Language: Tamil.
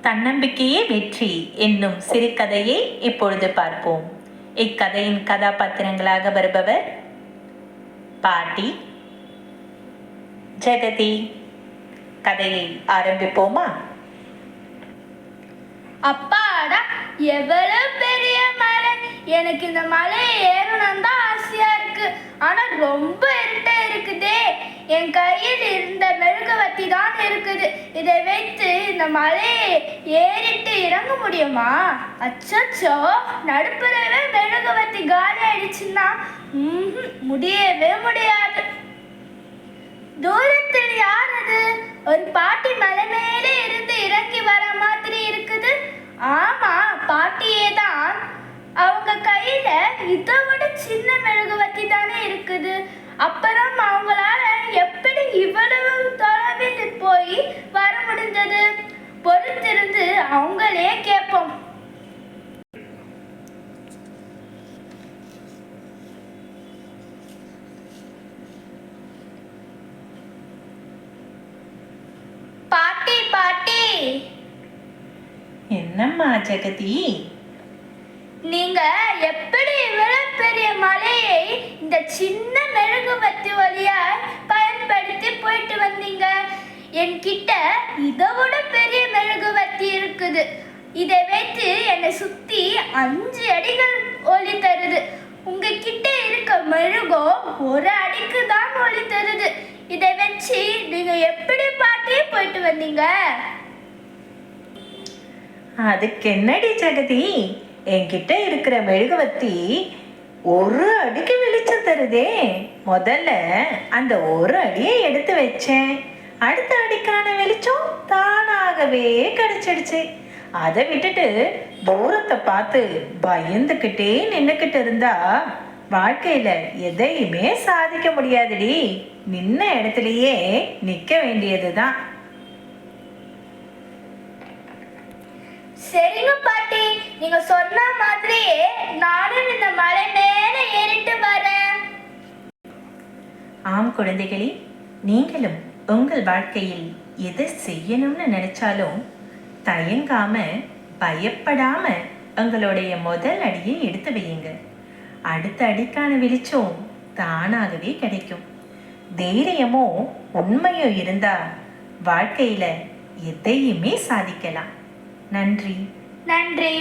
தன்னம்பிக்கையே வெற்றி என்னும் சிறுகதையை இப்பொழுது பார்ப்போம். இக்கதையின் கதாபாத்திரங்களாக வருபவர் பாட்டி, ஜெகதி. கதையை ஆரம்பிப்போமா? அப்பாடா, எவ்வளவு பெரிய மலை! எனக்கு இந்த மலையை ஏறணும் தான் ஆசையா இருக்கு. ஆனா ரொம்ப இருட்டா இருக்குதே. என் கையில் இருந்த மெழுகுவத்தி தான் இருக்குது. இதை வைத்து இந்த மலையை ஏறிட்டு இறங்க முடியுமா? அச்சோ, நடுப்புறவே மெழுகுவத்தி காலி ஆயிடுச்சுன்னா முடியவே முடியாது. தூரத்தில் யார் அது? ஒரு பாட்டி மலை மேலே இருந்து இறங்கி வர மாதிரி இருக்குது. ஆமா, பாட்டியே தான். அவங்க கையில இதை விட சின்ன மெழுகுவத்தி தானே இருக்குது. அப்புறம் அவங்களால எப்படி இவ்வளவு தொலைவில் போய் வர முடிஞ்சது? பொறுத்திருந்து அவங்களே கேட்போம். பாட்டி பாட்டி. என்னம்மா ஜெகதி? நீங்க எப்படி இவ்வளவு பெரிய மலையை இந்த சின்ன மெழுகுவத்தி வழியா பயன்படுத்தி போயிட்டு வந்தீங்க? என்கிட்ட இதை விட பெரிய மெழுகுவத்தி இருக்குது. இதை வைத்து என்னை சுத்தி 5 அடிகள் ஒளி தருது. உங்ககிட்ட இருக்க மெழுகோ 1 அடிக்கு தான் ஒளி தருது. இதை வச்சு நீங்க எப்படி பாட்டியே போயிட்டு வந்தீங்க? அதுக்கு என்னடி ஜெகதி, என்கிட்ட இருக்கிற மெழுகுவத்தி 1 அடிக்கு வெளிச்சம் தருதே. முதல்ல அந்த 1 அடியை எடுத்து வச்சேன். அடுத்த அடிக்கான வெளிச்சம் தானாகவே கிடைச்சிடுச்சு. அதை விட்டுட்டு தூரத்தை பார்த்து பயந்துக்கிட்டே நின்னுக்கிட்டு இருந்தா வாழ்க்கையில எதையுமே சாதிக்க முடியாதுடி. நின்ன இடத்துலயே நிக்க வேண்டியதுதான். சரிங்க பாட்டி, நீங்க சொன்ன மாதிரியே நானும் இந்த மலை மேல ஏறிட்டு வரேன். ஆம் குழந்தைகளே, நீங்களும் உங்கள் வாழ்க்கையில் எதை செய்யணும்னு நினைச்சாலும் தயங்காம பயப்படாம உங்களுடைய முதல் அடியை எடுத்து வையுங்க. அடுத்த அடிக்கான வெளிச்சம் தானாகவே கிடைக்கும். தைரியமும் உண்மையும் இருந்தா வாழ்க்கையில எதையுமே சாதிக்கலாம். நன்றி. நன்றி.